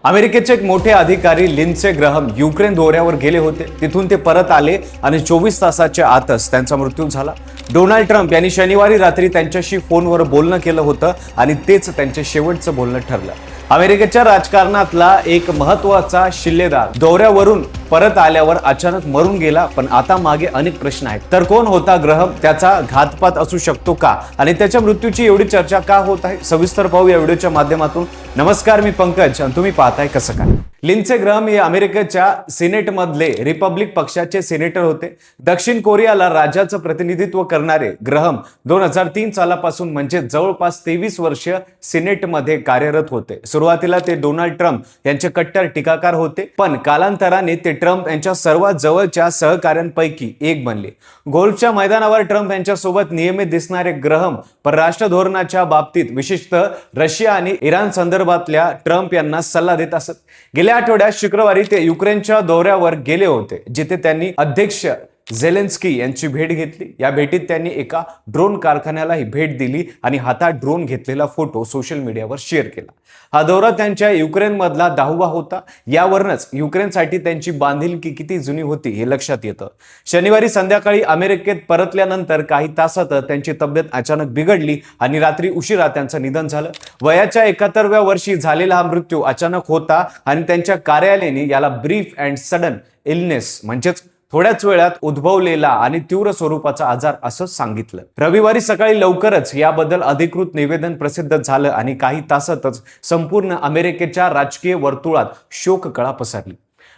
अमेरिकेचे एक मोठे अधिकारी लिंडसे ग्रहम युक्रेन दौऱ्यावर गेले होते. तिथून ते परत आले आणि 24 तासाच्या आतच त्यांचा मृत्यू झाला. डोनाल्ड ट्रम्प यांनी शनिवारी रात्री त्यांच्याशी फोनवर बोलणं केलं होतं आणि तेच त्यांचे शेवटचं बोलणं ठरलं. अमेरिकेच्या राजकारणातला एक महत्त्वाचा शिल्लेदार दौऱ्यावरून परत आल्यावर अचानक मरून गेला. पण आता मागे अनेक प्रश्न आहेत. तर कोण होता ग्रहम? त्याचा घातपात असू शकतो का? आणि त्याच्या मृत्यूची एवढी चर्चा का होत आहे? सविस्तर पाहू या व्हिडिओच्या माध्यमातून. नमस्कार, मी पंकज आणि तुम्ही पाहताय कसं काय. लिंडसे ग्रहम हे अमेरिकेच्या सिनेटमधले रिपब्लिक पक्षाचे सिनेटर होते. दक्षिण कोरियाला राज्याचं प्रतिनिधित्व करणारे ग्रहम 2003 सालापासून म्हणजे जवळपास 23 वर्ष सिनेटमध्ये कार्यरत होते. सुरुवातीला ते डोनाल्ड ट्रम्प यांचे कट्टर टीकाकार होते, पण कालांतराने ते ट्रम्प यांच्या सर्वात जवळच्या सहकाऱ्यांपैकी एक बनले. गोल्फच्या मैदानावर ट्रम्प यांच्यासोबत नियमित दिसणारे ग्रहम परराष्ट्र धोरणाच्या बाबतीत विशेषतः रशिया आणि इराण संदर्भातल्या ट्रम्प यांना सल्ला देत असत. गेल्या आठवड्यात शुक्रवारी ते युक्रेनच्या दौऱ्यावर गेले होते, जिथे त्यांनी अध्यक्ष झेलेन्स्की यांची भेट घेतली. या भेटीत त्यांनी एका ड्रोन कारखान्यालाही भेट दिली आणि हातात ड्रोन घेतलेला फोटो सोशल मीडियावर शेअर केला. हा दौरा त्यांच्या युक्रेनमधला 10वा होता. यावरूनच युक्रेनसाठी त्यांची बांधिलकी किती जुनी होती हे लक्षात येतं. शनिवारी संध्याकाळी अमेरिकेत परतल्यानंतर काही तासात त्यांची तब्येत अचानक बिघडली आणि रात्री उशिरा त्यांचं निधन झालं. वयाच्या 71व्या वर्षी झालेला हा मृत्यू अचानक होता आणि त्यांच्या कार्यालयाने याला ब्रीफ अँड सडन इलनेस म्हणजेच थोड्याच वेळात उद्भवलेला आणि तीव्र स्वरूपाचा आजार असं सांगितलं. रविवारी सकाळी लवकरच याबद्दल अधिकृत निवेदन प्रसिद्ध झालं आणि काही तासातच संपूर्ण अमेरिकेच्या राजकीय वर्तुळात शोककळा पसरली.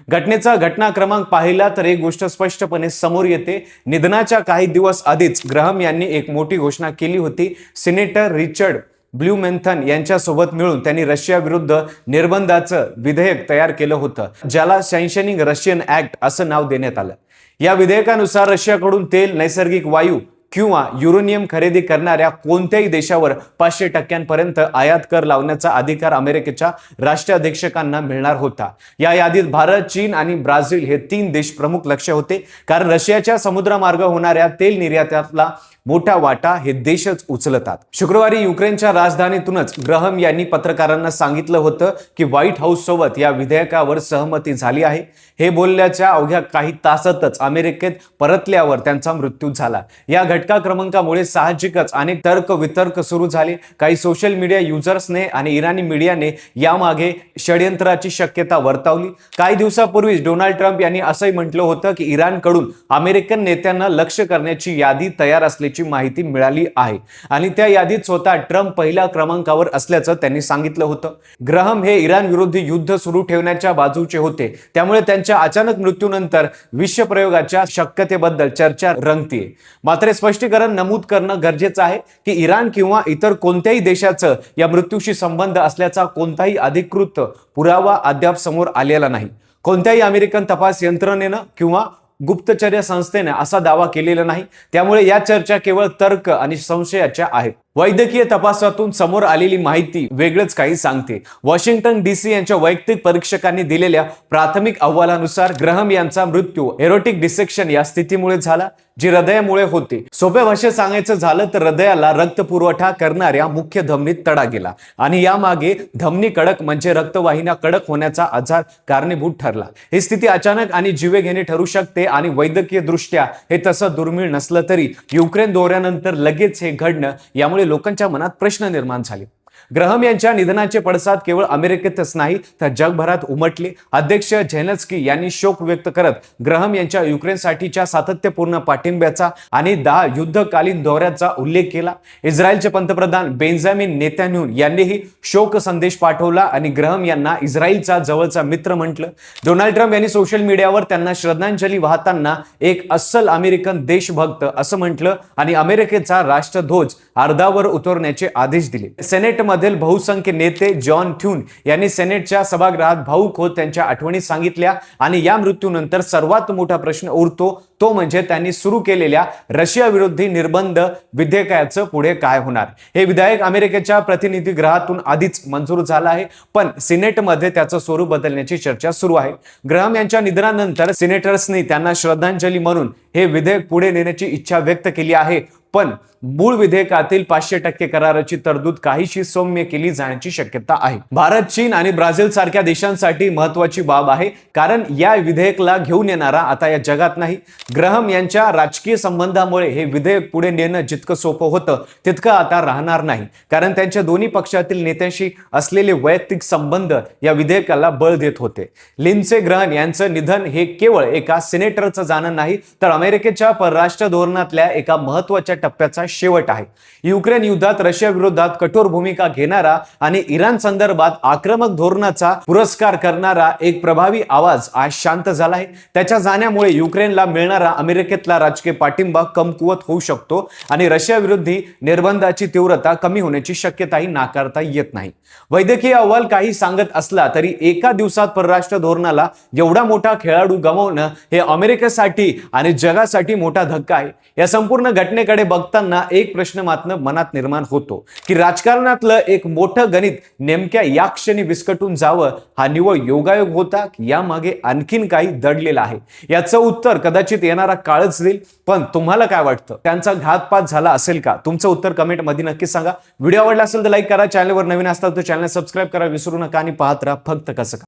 घटनेचा घटनाक्रमांक पाहिला तर एक गोष्ट स्पष्टपणे समोर येते. निधनाच्या काही दिवस आधीच ग्रहम यांनी एक मोठी घोषणा केली होती. सिनेटर रिचर्ड ब्ल्यूमेंथन यांच्यासोबत मिळून त्यांनी रशिया विरुद्ध निर्बंधाचं विधेयक तयार केलं होतं, ज्याला सॅन्क्शनिंग रशियन ऍक्ट असं नाव देण्यात आलं. या विधेयकानुसार रशियाकडून तेल, नैसर्गिक वायू किंवा युरेनियम खरेदी करणाऱ्या कोणत्याही देशावर 500% आयात कर लावण्याचा अधिकार अमेरिकेच्या राष्ट्राध्यक्षांना मिळणार होता. या यादीत भारत, चीन आणि ब्राझील हे 3 देश प्रमुख लक्ष होते, कारण रशियाच्या समुद्रमार्ग होणाऱ्या तेल निर्यातातला मोठा वाटा हे देशच उचलतात. शुक्रवारी युक्रेनच्या राजधानीतूनच ग्रहम यांनी पत्रकारांना सांगितलं होतं की व्हाईट हाऊस सोबत या विधेयकावर सहमती झाली आहे. हे बोलल्याच्या अवघ्या काही तासातच अमेरिकेत परतल्यावर त्यांचा मृत्यू झाला. या घटना क्रमांकामुळे साहजिकच अनेक तर्क वितर्क सुरू झाले. काही सोशल मीडिया युजर्सने आणि इराणी मीडियाने यामागे षडयंत्राची शक्यता वर्तवली. काही दिवसापूर्वीच डोनाल्ड ट्रम्प यांनी असंही म्हटलं होतं की इराणकडून अमेरिकन नेत्यांना लक्ष्य करण्याची यादी तयार असल्याची माहिती मिळाली आहे आणि त्या यादीत स्वतः ट्रम्प पहिल्या क्रमांकावर असल्याचं त्यांनी सांगितलं होतं. ग्रहम हे इराण विरुद्ध युद्ध सुरू ठेवण्याच्या बाजूचे होते, त्यामुळे त्यांच्या अचानक मृत्यूनंतर विषप्रयोगाच्या शक्यतेबद्दल चर्चा रंगतीये. मात्र स्पष्टीकरण नमूद करणं गरजेचं आहे की इराण किंवा इतर कोणत्याही देशाचं या मृत्यूशी संबंध असल्याचा कोणताही अधिकृत पुरावा अद्याप समोर आलेला नाही. कोणत्याही अमेरिकन तपास यंत्रणेनं किंवा गुप्तचर्य संस्थेने असा दावा केलेला नाही. त्यामुळे या चर्चा केवळ तर्क आणि संशयाच्या आहेत. वैद्यकीय तपासातून समोर आलेली माहिती वेगळंच काही सांगते. वॉशिंग्टन DC यांच्या वैयक्तिक परीक्षकांनी दिलेल्या प्राथमिक अहवालानुसार ग्रहम यांचा मृत्यू एरोटिक डिसेक्शन या स्थितीमुळे झाला, जी हृदयामुळे होते. सोप्या भाषेत सांगायचं झालं तर हृदयाला रक्त पुरवठा करणाऱ्या मुख्य धमनीत तडा गेला आणि यामागे धमनी कडक म्हणजे रक्तवाहिन्या कडक होण्याचा आजार कारणीभूत ठरला. ही स्थिती अचानक आणि जीवघेणी ठरू शकते आणि वैद्यकीय दृष्ट्या हे तसं दुर्मिळ नसलं तरी युक्रेन दौऱ्यानंतर लगेच हे घडणं यामुळे लोकांच्या मनात प्रश्न निर्माण झाले. ग्रहम यांच्या निधनाचे पडसाद केवळ अमेरिकेतच नाही तर जगभरात उमटले. अध्यक्ष झेलेन्स्की यांनी शोक व्यक्त करत ग्रहम यांच्या युक्रेनसाठीच्या सातत्यपूर्ण पाठिंब्याचा आणि 10 युद्धकालीन दौऱ्याचा उल्लेख केला. इस्रायलचे पंतप्रधान बेंजामिन नेतान्याहू यांनीही शोक संदेश पाठवला आणि ग्रहम यांना इस्रायलचा जवळचा मित्र म्हटलं. डोनाल्ड ट्रम्प यांनी सोशल मीडियावर त्यांना श्रद्धांजली वाहताना एक अस्सल अमेरिकन देशभक्त असं म्हटलं आणि अमेरिकेचा राष्ट्रध्वज अर्धावर उतरवण्याचे आदेश दिले. सेनेटमधील बहुसंख्य नेते जॉन थ्यून यांनी सेनेटच्या सभागृहात भाऊक होत त्यांच्या आठवणी सांगितल्या आणि या मृत्यूनंतर सर्वात मोठा प्रश्न उरतो तो म्हणजे त्यांनी सुरू केलेल्या रशिया विरोधी निर्बंध विधेयकाचं पुढे काय होणार. हे विधेयक अमेरिकेच्या प्रतिनिधी गृहातून आधीच मंजूर झालं आहे, पण सिनेटमध्ये त्याचं स्वरूप बदलण्याची चर्चा सुरू आहे. ग्रहम यांच्या निधनानंतर सिनेटर्सनी त्यांना श्रद्धांजली म्हणून हे विधेयक पुढे नेण्याची इच्छा व्यक्त केली आहे. पण मूळ विधेयकातील 500% कराराची तरतूद काहीशी सौम्य केली जाण्याची शक्यता आहे. भारत, चीन आणि ब्राझील सारख्या देशांसाठी महत्वाची बाब आहे, कारण या विधेयकाला घेऊन येणारा आता या जगात नाही. ग्रहम यांच्या राजकीय संबंधामुळे हे विधेयक पुढे नेणं जितकं सोपं होतं तितकं आता राहणार नाही, कारण त्यांच्या दोन्ही पक्षातील नेत्यांशी असलेले वैयक्तिक संबंध या विधेयकाला बळ देत होते. लिंडसे ग्रहम यांचं निधन हे केवळ एका सिनेटरचं जाणं नाही, तर अमेरिकेच्या परराष्ट्र धोरणातल्या एका महत्वाच्या टप्प्याचा शेवट आहे. युक्रेन युद्धात रशिया विरोधात कठोर भूमिका घेणारा आणि इराण संदर्भात आक्रमक धोरणाचा पुरस्कार करणारा एक प्रभावी आवाज आज शांत झाला आहे. त्याच्या जाण्यामुळे युक्रेनला मिळणारा अमेरिकेतला राजकीय पाठिंबा कमकुवत होऊ शकतो आणि रशिया विरोधी निर्बंधाची तीव्रता कमी होण्याची शक्यताही नाकारता येत नाही. वैद्यकीय अहवाल काही सांगत असला तरी एका दिवसात परराष्ट्र धोरणाला एवढा मोठा खेळाडू गमावणं हे अमेरिकेसाठी आणि जगासाठी मोठा धक्का आहे. या संपूर्ण घटनेकडे बघताना एक प्रश्न मात्र मनात निर्माण होतो की राजकारणातलं एक मोठं गणित नेमक्या या क्षणी विस्कटून जावं हा निव्वळ योगायोग होता की यामागे आणखीन काही दडलेलं आहे. याचं उत्तर कदाचित येणारा काळच देईल. पण तुम्हाला काय वाटतं, त्यांचा घातपात झाला असेल का? तुमचं उत्तर कमेंट मध्ये नक्कीच सांगा. व्हिडिओ आवडला असेल तर लाईक करा, चॅनलवर नवीन असताल तर चॅनल सबस्क्राईब करा विसरू नका आणि पाहत राहा फक्त कसं.